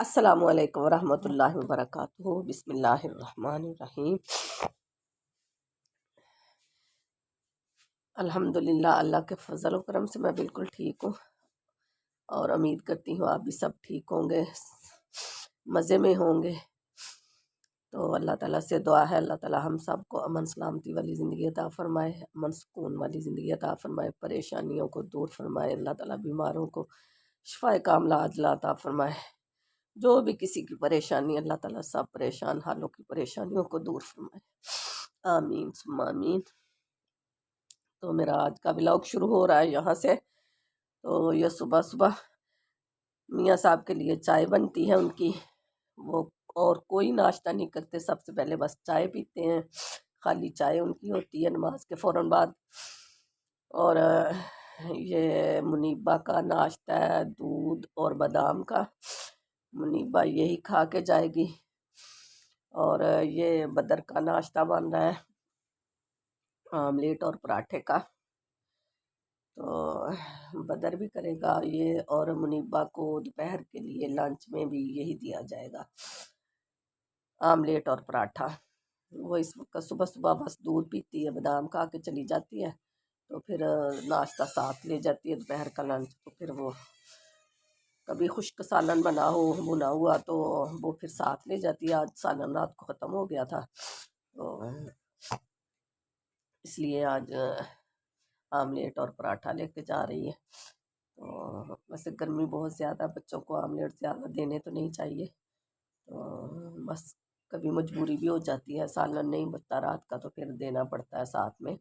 अस्सलामुअलैकुम वरहमतुल्लाहि वबरकातुहू। बिस्मिल्लाहिर्रहमानिर्रहीम। अल्हम्दुलिल्लाह, अल्लाह के फजल व करम से मैं बिल्कुल ठीक हूँ और उम्मीद करती हूँ आप भी सब ठीक होंगे, मज़े में होंगे। तो अल्लाह ताला से दुआ है, अल्लाह ताला हम सबको अमन सलामती वाली ज़िंदगी अता फ़रमाए, अमन सुकून वाली ज़िंदगी अता फ़रमाए, परेशानियों को दूर फरमाए। अल्लाह ताला बीमारों को शिफ़ाए कामिला अता फ़रमाए। जो भी किसी की परेशानी, अल्लाह ताला सब परेशान हालों की परेशानियों को दूर फरमाए। आमीन सुम्मा आमीन। तो मेरा आज का व्लॉग शुरू हो रहा है यहाँ से। तो ये सुबह सुबह मियाँ साहब के लिए चाय बनती है उनकी, वो और कोई नाश्ता नहीं करते, सबसे पहले बस चाय पीते हैं। खाली चाय उनकी होती है नमाज के फ़ौरन बाद। और ये मुनीबा का नाश्ता है दूध और बादाम का, मुनीबा यही खा के जाएगी। और ये बदर का नाश्ता बन रहा है आमलेट और पराठे का, तो बदर भी करेगा ये। और मुनीबा को दोपहर के लिए लंच में भी यही दिया जाएगा, आमलेट और पराठा। वो इस वक्त सुबह सुबह बस दूध पीती है, बादाम खा के चली जाती है, तो फिर नाश्ता साथ ले जाती है दोपहर का लंच। तो फिर वो कभी खुश्क सालन बना हो भुना हुआ तो वो फिर साथ ले जाती है। आज सालन रात को ख़त्म हो गया था, तो इसलिए आज आमलेट और पराठा लेके जा रही है। तो वैसे गर्मी बहुत ज़्यादा, बच्चों को आमलेट ज़्यादा देने तो नहीं चाहिए, तो बस कभी मजबूरी भी हो जाती है, सालन नहीं बचता रात का तो फिर देना पड़ता है साथ में।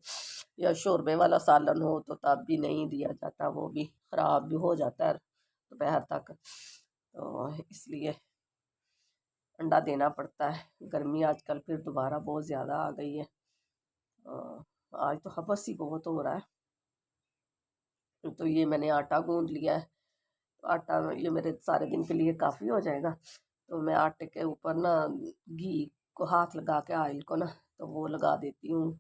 या शोरबे वाला सालन हो तो तब भी नहीं दिया जाता, वो भी ख़राब भी हो जाता है दोपहर तक, तो इसलिए अंडा देना पड़ता है। गर्मी आजकल फिर दोबारा बहुत ज़्यादा आ गई है। आज तो हबस ही बहुत हो रहा है। तो ये मैंने आटा गूंद लिया है, आटा ये मेरे सारे दिन के लिए काफ़ी हो जाएगा। तो मैं आटे के ऊपर ना घी को हाथ लगा के, ऑयल को ना, तो वो लगा देती हूँ।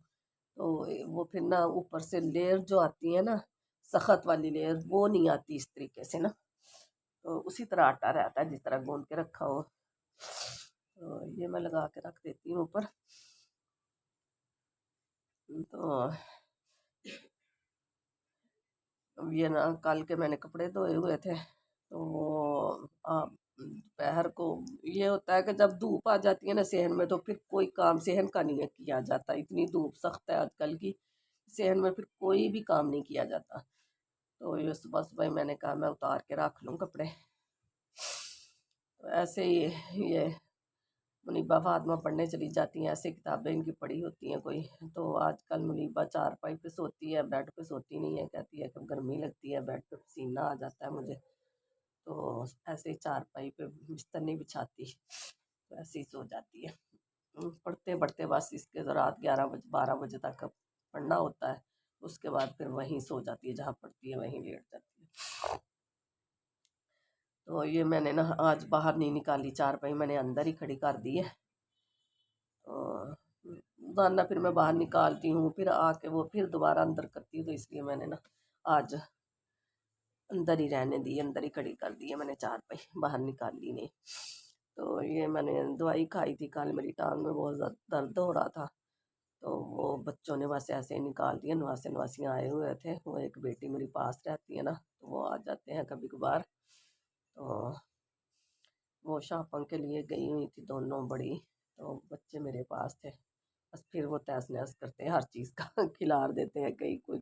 तो वो फिर ना ऊपर से लेयर जो आती है ना, सख्त वाली लेयर, वो नहीं आती इस तरीके से ना, तो उसी तरह आटा रहता है जिस तरह गूंद के रखा हो। तो ये मैं लगा के रख देती हूँ ऊपर। तो ये ना कल के मैंने कपड़े धोए हुए थे, तो वो दोपहर को ये होता है कि जब धूप आ जाती है ना सहन में, तो फिर कोई काम सहन का नहीं किया जाता। इतनी धूप सख्त है आजकल की, सहन में फिर कोई भी काम नहीं किया जाता। तो ये सुबह सुबह मैंने कहा मैं उतार के रख लूँ कपड़े। तो ऐसे ही ये मुनीबा फातिमा पढ़ने चली जाती हैं, ऐसे किताबें इनकी पढ़ी होती हैं कोई। तो आजकल मुनीबा चारपाई पे सोती है, बेड पे सोती नहीं है, कहती है कि गर्मी लगती है, बेड पे पसीना आ जाता है मुझे, तो ऐसे ही चारपाई पे बिस्तर नहीं बिछाती, तो ऐसे ही सो जाती है। पढ़ते पढ़ते बस इसके तो रात 11 बजे 12 बजे तक पढ़ना होता है, उसके बाद फिर वहीं सो जाती है, जहाँ पढ़ती है वहीं लेट जाती है। तो ये मैंने ना आज बाहर नहीं निकाली चारपाई, मैंने अंदर ही खड़ी कर दी है। तो वरना फिर मैं बाहर निकालती हूँ, फिर आके वो फिर दोबारा अंदर करती हूँ, तो इसलिए मैंने ना आज अंदर ही रहने दी, अंदर ही खड़ी कर दी है मैंने चारपाई, बाहर निकाली नहीं। तो ये मैंने दवाई खाई थी कल, मेरी टांग में बहुत ज़्यादा दर्द हो रहा था, तो वो बच्चों ने बस ऐसे ही निकाल दिया। नवासे नवासियाँ आए हुए थे, वो एक बेटी मेरी पास रहती है ना, तो वो आ जाते हैं कभी कभार। तो वो शॉपिंग के लिए गई हुई थी दोनों बड़ी, तो बच्चे मेरे पास थे, बस फिर वो तहस नहस करते हैं हर चीज़ का खिलार देते हैं, कहीं कोई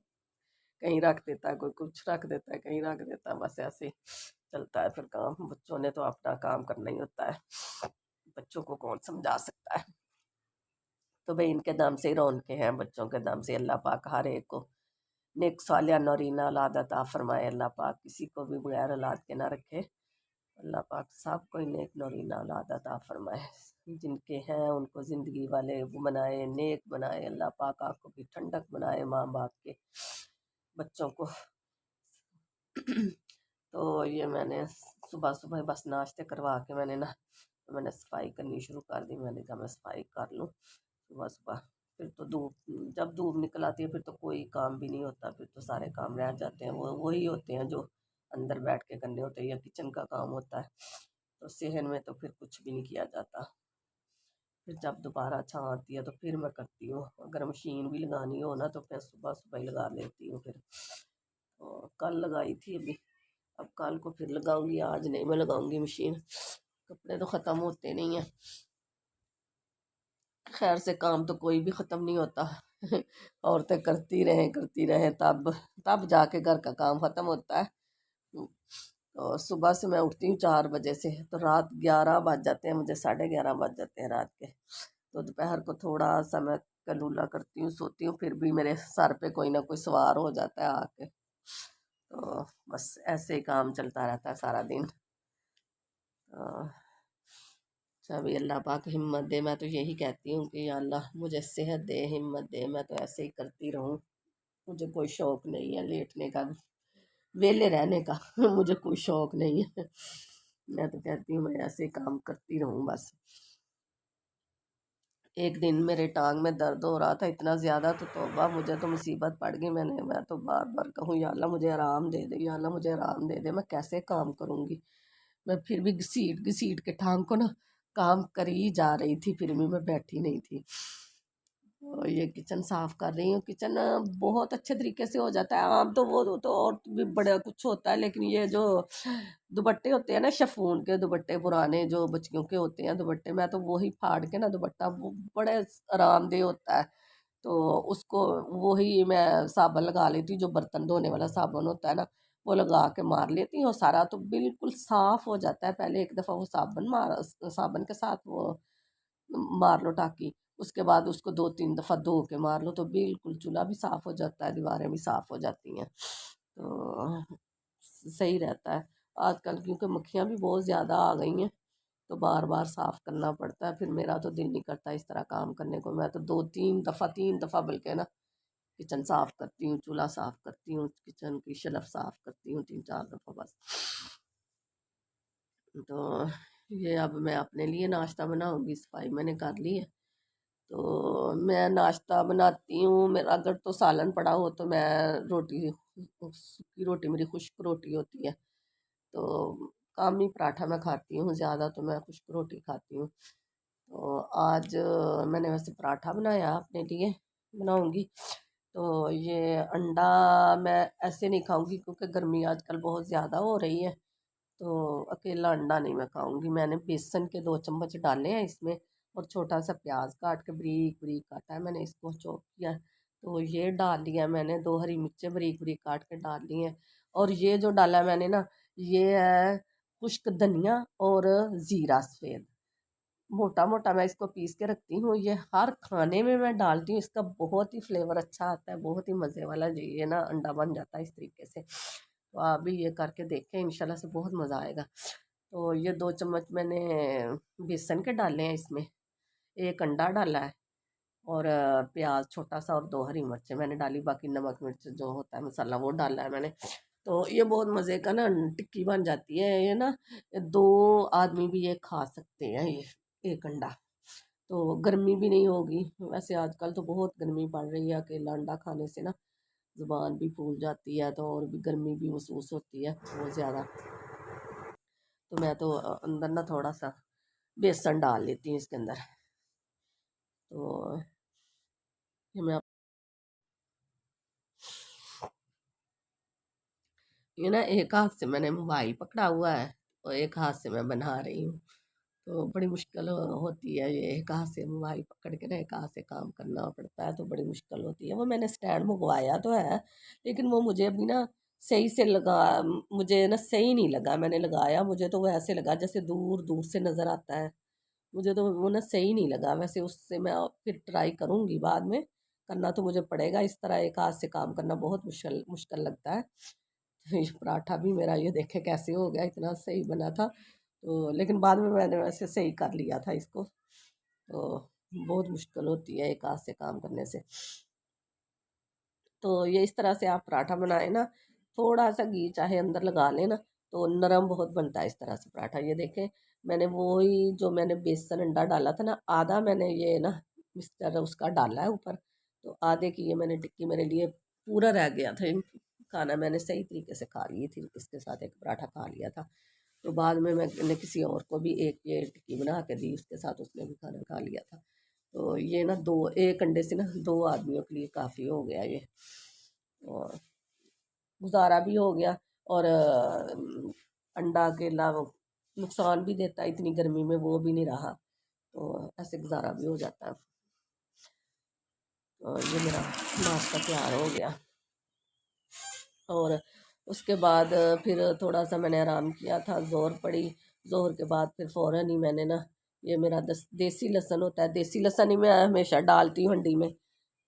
कहीं रख देता है, कोई कुछ रख देता है, कहीं रख देता है, बस ऐसे ही चलता है फिर काम। बच्चों ने तो अपना काम करना ही होता है, बच्चों को कौन समझा सकता है। तो भाई इनके दम से ही रौनके हैं, बच्चों के दम से। अल्लाह पाक हर एक को नेक सालिया नौरीना औलाद अता फरमाए। अल्लाह पाक किसी को भी बगैर औलाद के ना रखे। अल्लाह पाक सबको ही नेक नौरीना औलाद अता फरमाए। जिनके हैं उनको ज़िंदगी वाले बनाए, नेक बनाए। अल्लाह पाक आंखों की ठंडक बनाए माँ बाप के बच्चों को। तो ये मैंने सुबह सुबह बस नाश्ते करवा के मैंने सफाई करनी शुरू कर दी। मैंने कहा मैं सफाई कर लूँ सुबह सुबह, फिर तो धूप, जब धूप निकल आती है फिर तो कोई काम भी नहीं होता, फिर तो सारे काम रह जाते हैं। वो वही होते हैं जो अंदर बैठ के करने होते हैं या किचन का काम होता है। तो सहन में तो फिर कुछ भी नहीं किया जाता। फिर जब दोबारा छाँ आती है तो फिर मैं करती हूँ। अगर मशीन भी लगानी हो ना तो मैं सुबह सुबह ही लगा लेती हूँ फिर। तो कल लगाई थी अभी, अब कल को फिर लगाऊंगी, आज नहीं मैं लगाऊंगी मशीन। कपड़े तो ख़त्म होते नहीं हैं। खैर से काम तो कोई भी ख़त्म नहीं होता। औरतें करती रहें तब तब जाके घर का काम ख़त्म होता है। तो सुबह से मैं उठती हूँ 4 बजे से, तो रात 11 बज जाते हैं मुझे, 11:30 बज जाते हैं रात के। तो दोपहर को थोड़ा सा मैं कलूला करती हूँ, सोती हूँ, फिर भी मेरे सर पे कोई ना कोई सवार हो जाता है आके। तो बस ऐसे ही काम चलता रहता है सारा दिन। सभी अल्लाह पाक हिम्मत दे। मैं तो यही कहती हूँ कि या अल्लाह मुझे सेहत दे, हिम्मत दे, मैं तो ऐसे ही करती रहूँ। मुझे कोई शौक़ नहीं है लेटने का, वेले रहने का। मुझे कोई शौक़ नहीं है। मैं तो कहती हूँ मैं ऐसे काम करती रहूँ बस। एक दिन मेरे टांग में दर्द हो रहा था इतना ज़्यादा, तो तौबा मुझे तो मुसीबत पड़ गई। मैं तो बार बार कहूँ या अल्लाह मुझे आराम दे दे, या अल्लाह मुझे आराम दे दे, मैं कैसे काम करूँगी। मैं फिर भी घसीट घसीट के टांग को ना काम करी जा रही थी, फिर भी मैं बैठी नहीं थी। और ये किचन साफ कर रही हूँ। किचन बहुत अच्छे तरीके से हो जाता है। आम तो वो तो और भी बड़ा कुछ होता है, लेकिन ये जो दुपट्टे होते हैं ना, शिफॉन के दुपट्टे, पुराने जो बच्चियों के होते हैं दुपट्टे, मैं तो वही फाड़ के ना दुपट्टा, वो बड़े आरामदेह होता है। तो उसको वही मैं साबुन लगा लेती हूँ, जो बर्तन धोने वाला साबुन होता है ना, वो लगा के मार लेती हूँ, और सारा तो बिल्कुल साफ हो जाता है। पहले एक दफ़ा वो साबुन के साथ वो मार लो टाँकी, उसके बाद उसको 2-3 दफ़ा धो के मार लो, तो बिल्कुल चूल्हा भी साफ़ हो जाता है, दीवारें भी साफ़ हो जाती हैं। तो सही रहता है। आजकल क्योंकि मक्खियाँ भी बहुत ज़्यादा आ गई हैं, तो बार बार साफ़ करना पड़ता है। फिर मेरा तो दिल नहीं करता इस तरह काम करने को। मैं तो 2-3 दफ़ा बल्कि ना किचन साफ़ करती हूँ, चूल्हा साफ़ करती हूँ, किचन की शेल्फ साफ़ करती हूँ 3-4 दफ़ा बस। तो ये अब मैं अपने लिए नाश्ता बनाऊंगी, सफाई मैंने कर ली है। तो मैं नाश्ता बनाती हूँ, मेरा अगर तो सालन पड़ा हो तो मैं रोटी, सूखी रोटी, मेरी खुश्क रोटी होती है, तो कामी पराठा मैं खाती हूँ ज़्यादा, तो मैं खुश्क रोटी खाती हूँ। तो आज मैंने वैसे पराठा बनाया अपने लिए, बनाऊंगी। तो ये अंडा मैं ऐसे नहीं खाऊंगी क्योंकि गर्मी आजकल बहुत ज़्यादा हो रही है, तो अकेला अंडा नहीं मैं खाऊंगी। मैंने बेसन के 2 चम्मच डाले हैं इसमें, और छोटा सा प्याज काट के बारीक बारीक काटा है मैंने, इसको चॉप किया है। तो ये डाल लिया मैंने, 2 हरी मिर्चें बारीक बारीक काट के डाल ली हैं। और ये जो डाला मैंने ना, ये है खुश्क धनिया और ज़ीरा सफ़ेद, मोटा मोटा मैं इसको पीस के रखती हूँ। ये हर खाने में मैं डालती हूँ, इसका बहुत ही फ्लेवर अच्छा आता है, बहुत ही मज़े वाला ये ना अंडा बन जाता है इस तरीके से। तो आप भी ये करके देखें, इंशाल्लाह से बहुत मज़ा आएगा। तो ये 2 चम्मच मैंने बेसन के डाले हैं इसमें, एक अंडा डाला है, और प्याज छोटा सा, और 2 हरी मिर्चें मैंने डाली, बाकी नमक मिर्च जो होता है मसाला वो डाला है मैंने। तो ये बहुत मज़े का ना टिक्की बन जाती है ये ना, 2 आदमी भी ये खा सकते हैं ये, एक अंडा। तो गर्मी भी नहीं होगी। वैसे आजकल तो बहुत गर्मी पड़ रही है, अकेला अंडा खाने से ना ज़ुबान भी फूल जाती है, तो और भी गर्मी भी महसूस होती है बहुत ज़्यादा। तो मैं तो अंदर ना थोड़ा सा बेसन डाल लेती हूँ इसके अंदर। तो ये मैं ये ना एक हाथ से मैंने मोबाइल पकड़ा हुआ है, और एक हाथ से मैं बना रही हूँ। तो बड़ी मुश्किल होती है, ये एक हाथ से मोबाइल पकड़ के ना एक हाथ से काम करना पड़ता है, तो बड़ी मुश्किल होती है। वो मैंने स्टैंड मंगवाया तो है, लेकिन वो मुझे अभी ना सही से लगा, मुझे ना सही नहीं लगा। मैंने लगाया, मुझे तो वो ऐसे लगा जैसे दूर दूर से नज़र आता है। मुझे तो वो ना सही नहीं लगा। वैसे उससे मैं फिर ट्राई करूँगी बाद में, करना तो मुझे पड़ेगा। इस तरह एक हाथ से काम करना बहुत मुश्किल मुश्किल लगता है। तो ये पराठा भी मेरा ये देखे कैसे हो गया, इतना सही बना था। तो लेकिन बाद में मैंने वैसे सही कर लिया था इसको। तो बहुत मुश्किल होती है एक हाथ से काम करने से। तो ये इस तरह से आप पराठा बनाए ना, थोड़ा सा घी चाहे अंदर लगा लेना, तो नरम बहुत बनता है इस तरह से पराठा। ये देखें, मैंने वही जो मैंने बेसन अंडा डाला था ना, आधा मैंने ये ना मिक्सचर उसका डाला है ऊपर, तो आधे की ये मैंने टिक्की मेरे लिए पूरा रह गया था। खाना मैंने सही तरीके से खा ली थी, इसके साथ एक पराठा खा लिया था। तो बाद में मैंने किसी और को भी एक ये टिक्की बना के दी, उसके साथ उसने भी खाना खा लिया था। तो ये ना दो, एक अंडे से ना 2 आदमियों के लिए काफ़ी हो गया ये, और गुजारा भी हो गया। और अंडा अकेला वो नुकसान भी देता है, इतनी गर्मी में वो भी नहीं रहा, तो ऐसे गुजारा भी हो जाता है। तो ये मेरा नाश्ता तैयार हो गया। और उसके बाद फिर थोड़ा सा मैंने आराम किया था, ज़ोर पड़ी। ज़ोर के बाद फिर फ़ौरन ही मैंने ना, ये मेरा देसी लहसुन होता है, देसी लहसुन ही मैं हमेशा डालती हूँ हंडी में।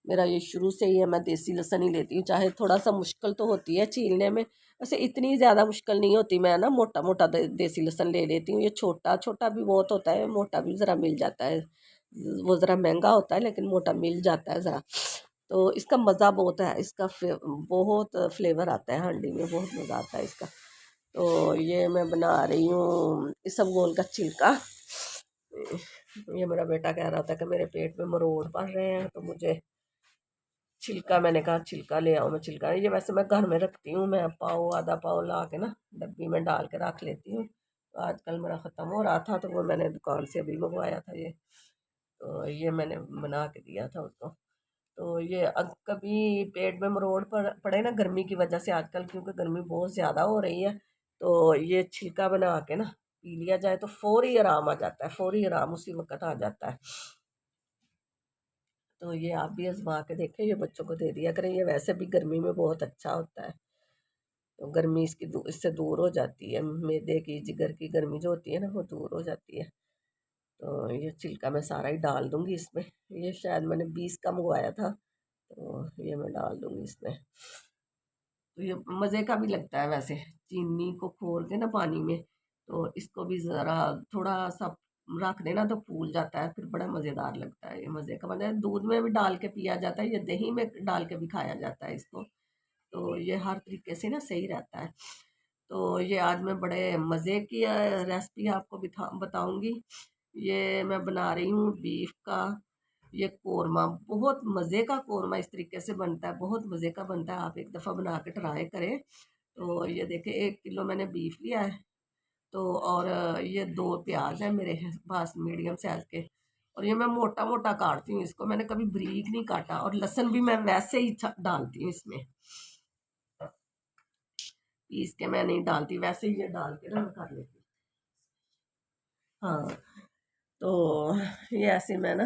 मेरा ये शुरू से ही है, मैं देसी लहसुन ही लेती हूँ, चाहे थोड़ा सा मुश्किल तो होती है छीलने में, वैसे इतनी ज़्यादा मुश्किल नहीं होती। मैं ना मोटा मोटा देसी लहसुन ले लेती हूँ। ये छोटा छोटा भी बहुत होता है, मोटा भी ज़रा मिल जाता है, वो ज़रा महंगा होता है लेकिन मोटा मिल जाता है ज़रा। तो इसका मज़ा बहुत है, इसका बहुत फ्लेवर आता है हांडी में, बहुत मज़ा आता है इसका। तो ये मैं बना रही हूँ इसबगोल का छिलका। ये मेरा बेटा कह रहा था कि मेरे पेट में मरोड़ पड़ रहे हैं, तो मुझे छिलका, मैंने कहा छिलका ले आओ। मैं छिलका, ये वैसे मैं घर में रखती हूँ, मैं पाव आधा पाव ला के ना डब्बी में डाल के रख लेती हूँ। तो आजकल मेरा ख़त्म हो रहा था, तो वो मैंने दुकान से अभी मंगवाया था ये। तो ये मैंने बना के दिया था उसको। तो ये कभी पेट में मरोड़ पड़े ना गर्मी की वजह से आजकल, क्योंकि गर्मी बहुत ज़्यादा हो रही है, तो ये छिलका बना के ना पी लिया जाए तो फौरी आराम आ जाता है, फौरी आराम उसी वक्त आ जाता है। तो ये आप भी आजमा के देखें, ये बच्चों को दे दिया करें, ये वैसे भी गर्मी में बहुत अच्छा होता है। तो गर्मी इससे दूर हो जाती है, मैदे की जिगर की गर्मी जो होती है ना, वो दूर हो जाती है। तो ये छिलका मैं सारा ही डाल दूँगी इसमें। ये शायद मैंने 20 का मंगवाया था, तो ये मैं डाल दूँगी इसमें। तो ये मज़े का भी लगता है वैसे, चीनी को खोल के ना पानी में, तो इसको भी ज़रा थोड़ा सा रख देना तो फूल जाता है, फिर बड़ा मज़ेदार लगता है। ये मज़े का बना है, दूध में भी डाल के पिया जाता है, या दही में डाल के भी खाया जाता है इसको। तो ये हर तरीके से ना सही रहता है। तो ये आज मैं बड़े मज़े की रेसिपी आपको बताऊंगी। ये मैं बना रही हूँ बीफ का ये कोरमा, बहुत मज़े का कोरमा इस तरीके से बनता है, बहुत मज़े का बनता है। आप एक दफ़ा बना के ट्राई करें। तो ये देखिए 1 किलो मैंने बीफ लिया है, तो और ये 2 प्याज है मेरे पास मीडियम साइज़ के, और ये मैं मोटा मोटा काटती हूँ इसको, मैंने कभी बारीक नहीं काटा। और लहसुन भी मैं वैसे ही डालती हूँ इसमें, पीस के मैं नहीं डालती, वैसे ही ये डाल के ना मैं कर लेती हूँ। हाँ, तो ये ऐसे मैं ना,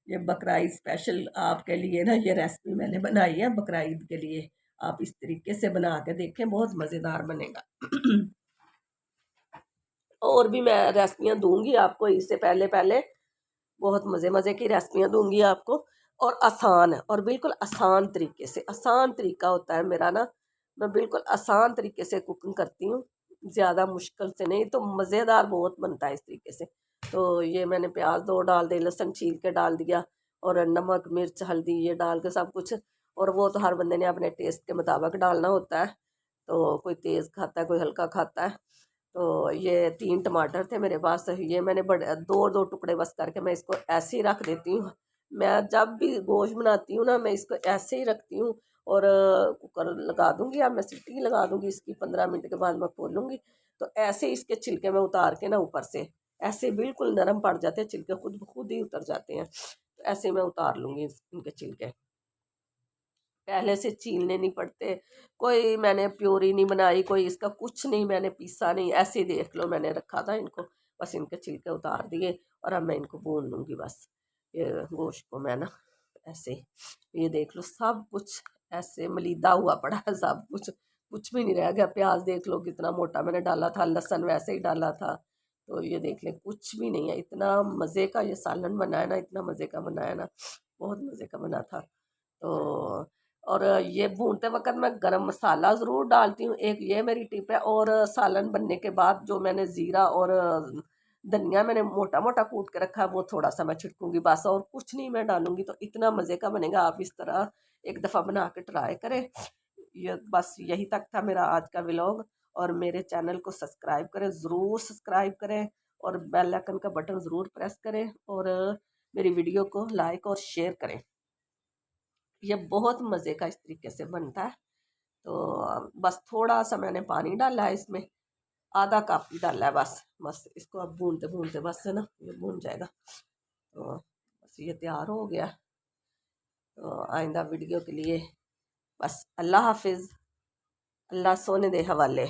ये बकरा ईद स्पेशल आपके लिए ना ये रेसिपी मैंने बनाई है बकरा ईद के लिए। आप इस तरीके से बना के देखें, बहुत मज़ेदार बनेगा। और भी मैं रेसिपियाँ दूंगी आपको, इससे पहले पहले बहुत मज़े मज़े की रेसिपियाँ दूंगी आपको, और आसान है, और बिल्कुल आसान तरीके से, आसान तरीका होता है मेरा ना, मैं बिल्कुल आसान तरीके से कुकिंग करती हूँ, ज़्यादा मुश्किल से नहीं। तो मज़ेदार बहुत बनता है इस तरीके से। तो ये मैंने प्याज 2 डाल दिए, लहसुन छील के डाल दिया, और नमक मिर्च हल्दी ये डाल के सब कुछ। और वो तो हर बंदे ने अपने टेस्ट के मुताबिक डालना होता है, तो कोई तेज़ खाता है, कोई हल्का खाता है। तो ये 3 टमाटर थे मेरे पास, ये मैंने बड़े 2-2 टुकड़े बस करके मैं इसको ऐसे ही रख देती हूँ। मैं जब भी गोश्त बनाती हूँ ना, मैं इसको ऐसे ही रखती हूँ, और कुकर लगा दूँगी, अब मैं सीटी लगा दूँगी इसकी, 15 मिनट के बाद मैं खोलूँगी। तो ऐसे ही इसके छिलके में उतार के ना ऊपर से, ऐसे बिल्कुल नरम पड़ जाते हैं छिलके, खुद ब खुद ही उतर जाते हैं। तो ऐसे मैं उतार लूँगी इनके छिलके, पहले से छीलने नहीं पड़ते। कोई मैंने प्योरी नहीं बनाई, कोई इसका कुछ नहीं, मैंने पीसा नहीं, ऐसे ही देख लो मैंने रखा था इनको, बस इनके छिलके उतार दिए, और अब मैं इनको भून लूँगी बस। ये गोश्त को मैं ना ऐसे, ये देख लो सब कुछ ऐसे मलीदा हुआ पड़ा है, सब कुछ, कुछ भी नहीं रह गया। प्याज देख लो कितना मोटा मैंने डाला था, लहसुन वैसे ही डाला था। तो ये देख ले कुछ भी नहीं है, इतना मज़े का ये सालन बनाया ना, इतना मज़े का बनाया ना, बहुत मज़े का बना था। तो और ये भूनते वक़्त मैं गरम मसाला ज़रूर डालती हूँ, एक ये मेरी टिप है। और सालन बनने के बाद जो मैंने ज़ीरा और धनिया मैंने मोटा-मोटा कूट के रखा है, वो थोड़ा-सा मैं छिड़कूँगी बस, और कुछ नहीं मैं डालूँगी। तो इतना मज़े का बनेगा, आप इस तरह एक दफ़ा बना के ट्राई करें। ये बस यही तक था मेरा आज का व्लॉग, और मेरे चैनल को सब्सक्राइब करें, ज़रूर सब्सक्राइब करें, और बेल आइकन का बटन ज़रूर प्रेस करें, और मेरी वीडियो को लाइक और शेयर करें। ये बहुत मज़े का इस तरीके से बनता है। तो बस थोड़ा सा मैंने पानी डाला है इसमें, आधा कप ही डाला है बस। बस इसको अब भूनते भूनते बस है ना ये भून जाएगा। तो बस ये तैयार हो गया। तो आइंदा वीडियो के लिए बस अल्लाह हाफिज़, अल्लाह सोने दे हवाले।